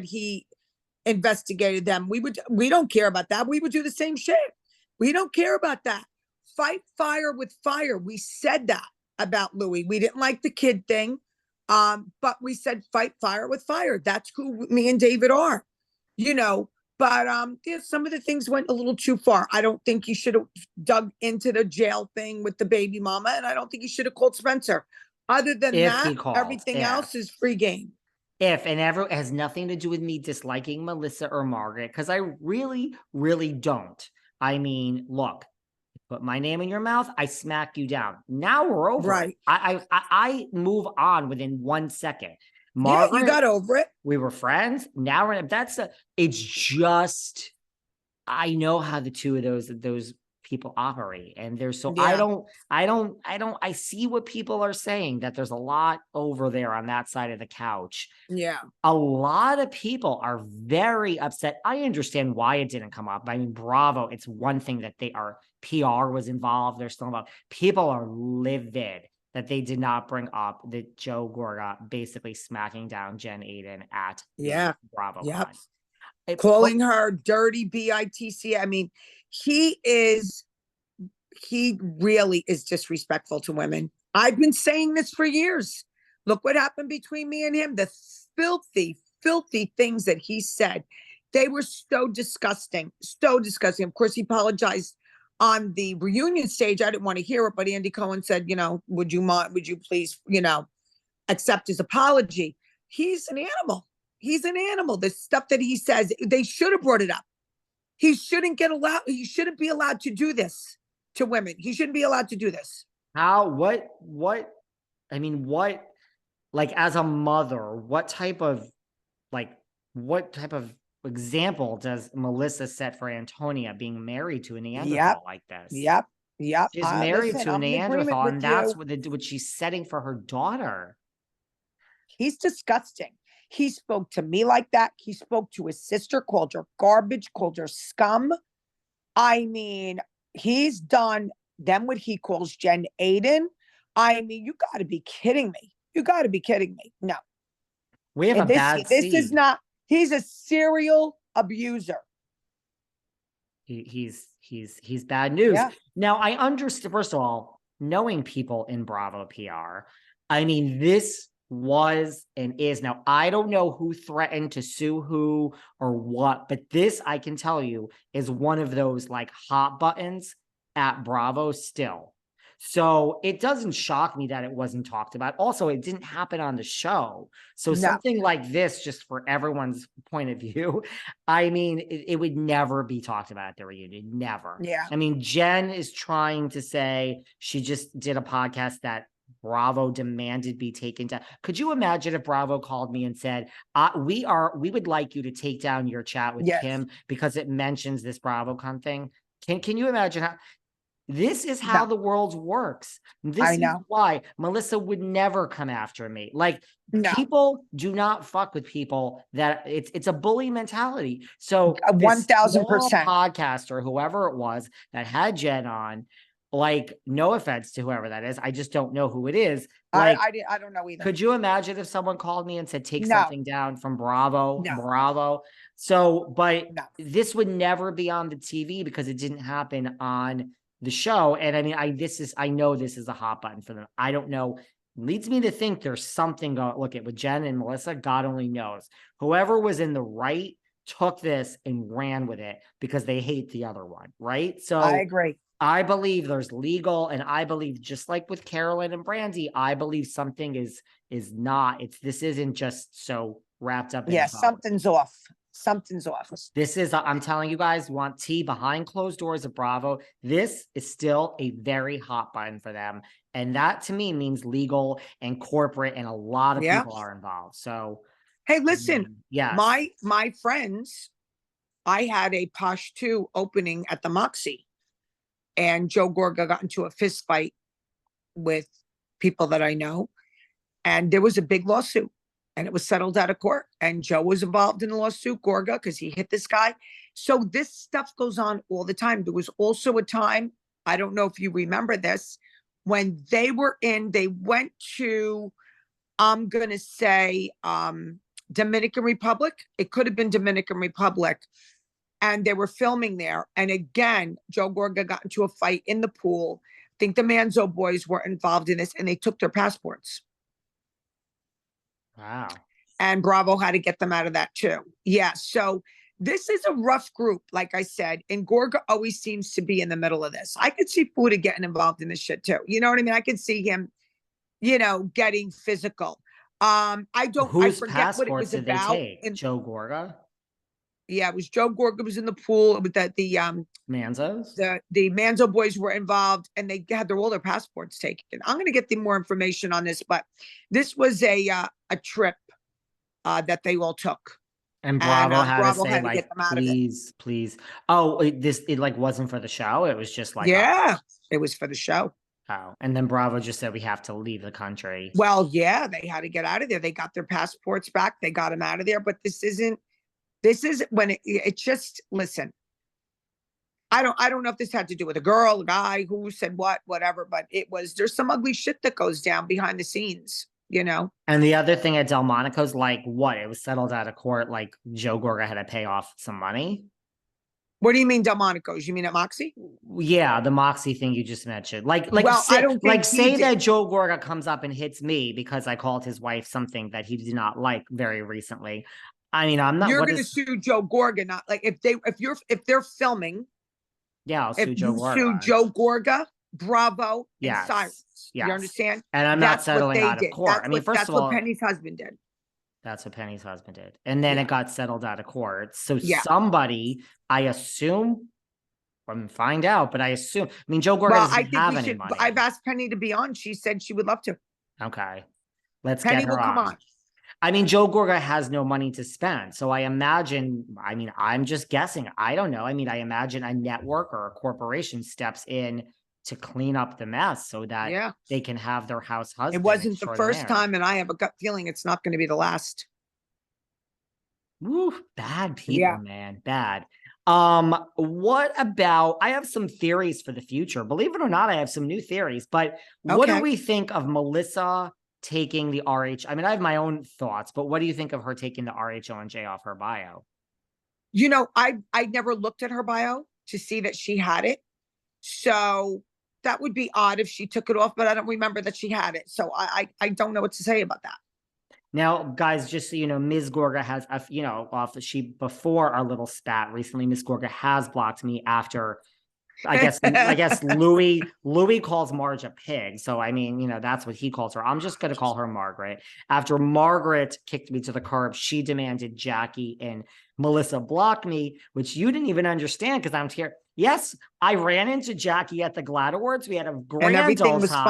he investigated them. We don't care about that. We would do the same shit. We don't care about that. Fight fire with fire. We said that about Louis. We didn't like the kid thing. But we said fight fire with fire. That's who me and David are, but yeah, some of the things went a little too far. I don't think you should have dug into the jail thing with the baby mama, and I don't think you should have called Spencer. Other than that, everything else is free game. And it has nothing to do with me disliking Melissa or Margaret, because I really, really don't. I mean, look, put my name in your mouth, I smack you down. Now we're over. Right. I move on within 1 second. Margaret, you got over it. We were friends. Now it's just, I know how the two of those people operate, and I see what people are saying, that there's a lot over there on that side of the couch. Yeah. A lot of people are very upset. I understand why it didn't come up. I mean, Bravo, it's one thing that PR was involved. They're still involved. People are livid that they did not bring up the Joe Gorga basically smacking down Jen Aydin at Bravo. Yep. Calling her dirty BITC. I mean, he really is disrespectful to women. I've been saying this for years. Look what happened between me and him. The filthy, filthy things that he said. They were so disgusting. So disgusting. Of course, he apologized on the reunion stage. I didn't want to hear it, but Andy Cohen said, would you please, accept his apology? He's an animal. He's an animal. The stuff that he says, they should have brought it up. He shouldn't be allowed to do this to women. He shouldn't be allowed to do this. As a mother, what type of example does Melissa set for Antonia being married to a Neanderthal like this? Yep. She's married to a Neanderthal, and that's what she's setting for her daughter. He's disgusting. He spoke to me like that. He spoke to his sister, called her garbage, called her scum. I mean, he's done them what he calls Jen Aydin. I mean, you got to be kidding me. You got to be kidding me. No. We have bad seed. This is not, he's a serial abuser. He's bad news. Yeah. Now, I understand, first of all, knowing people in Bravo PR, I mean, this was and is. Now, I don't know who threatened to sue who or what, but this, I can tell you, is one of those hot buttons at Bravo still. So it doesn't shock me that it wasn't talked about. Also, it didn't happen on the show. So something like this, just for everyone's point of view, I mean, it would never be talked about at the reunion. Never. Yeah. I mean, Jen is trying to say she just did a podcast that Bravo demanded be taken down. Could you imagine if Bravo called me and said, we would like you to take down your chat with Kim because it mentions this BravoCon thing? Can you imagine how this is how the world works? This is why Melissa would never come after me. People do not fuck with people that it's a bully mentality. So 1000% podcast or whoever it was that had Jen on, no offense to whoever that is, I just don't know who it is. I don't know either. Could you imagine if someone called me and said, take something down from Bravo? Bravo. So, this would never be on the TV because it didn't happen on the show. And I mean, I know this is a hot button for them. I don't know. Leads me to think there's something going. Look at with Jen and Melissa, God only knows. Whoever was in the right took this and ran with it because they hate the other one, right? So I agree. I believe there's legal, and I believe just like with Carolyn and Brandy, I believe something is not. This isn't just so wrapped up. Yeah, something's off. Something's off. This is, I'm telling you guys, want tea behind closed doors at Bravo. This is still a very hot button for them. And that to me means legal and corporate, and a lot of people are involved. So, hey, listen, yeah, my friends, I had a Posh 2 opening at the Moxie, and Joe Gorga got into a fist fight with people that I know. And there was a big lawsuit. And it was settled out of court. And Joe was involved in the lawsuit, Gorga, because he hit this guy. So this stuff goes on all the time. There was also a time, I don't know if you remember this, when they went to, I'm going to say, Dominican Republic. It could have been Dominican Republic. And they were filming there. And again, Joe Gorga got into a fight in the pool. I think the Manzo boys were involved in this and they took their passports. Wow. And Bravo had to get them out of that too. Yeah. So this is a rough group, like I said, and Gorga always seems to be in the middle of this. I could see Fuda getting involved in this shit too. You know what I mean? I could see him, getting physical. I forget what it was did about. They take? Joe Gorga? Yeah, it was Joe Gorga was in the pool with the Manzos? The Manzo boys were involved and they had all their passports taken. I'm going to get more information on this, but this was a trip that they all took. And Bravo had to say, had to like, get them out please, please. Oh, it like wasn't for the show. It was just like, yeah, it was for the show. Oh, and then Bravo just said we have to leave the country. Well, yeah, they had to get out of there. They got their passports back. They got them out of there. But this is when it just, listen, I don't know if this had to do with a girl, a guy, who said what, whatever, but there's some ugly shit that goes down behind the scenes. And the other thing at Delmonico's, like, what? It was settled out of court. Like, Joe Gorga had to pay off some money. What do you mean Delmonico's? You mean at Moxie? Yeah, the Moxie thing you just mentioned. Say that Joe Gorga comes up and hits me because I called his wife something that he did not like very recently. I mean, I'm not. You're going to sue Joe Gorga, not like if they're filming. Yeah, I'll sue Joe Gorga. Sue Joe Gorga, Bravo, and Cyrus. Yes. You understand? And I'm not settling out of court. That's what Penny's husband did. That's what Penny's husband did. And then it got settled out of court. So somebody, I assume, find out, but I assume, Joe Gorga doesn't have any money. I've asked Penny to be on. She said she would love to. Okay. Let's Penny get her will come on. Joe Gorga has no money to spend. So I imagine, I'm just guessing. I don't know. I imagine a network or a corporation steps in to clean up the mess so that they can have their house husband. It wasn't the first time, and I have a gut feeling it's not going to be the last. Woo, bad people, man. Bad. What about, I have some theories for the future. Believe it or not, I have some new theories, but what do we think of Melissa taking the RH? I have my own thoughts, but what do you think of her taking the RHONJ off her bio? I never looked at her bio to see that she had it. So that would be odd if she took it off, but I don't remember that she had it. So I don't know what to say about that. Now, guys, just so you know, Ms. Gorga has, before our little spat recently, Ms. Gorga has blocked me after, I guess Louis calls Marge a pig. So, that's what he calls her. I'm just going to call her Margaret. After Margaret kicked me to the curb, she demanded Jackie and Melissa block me, which you didn't even understand because I'm here. Yes, I ran into Jackie at the GLAAD Awards. We had a grand old time.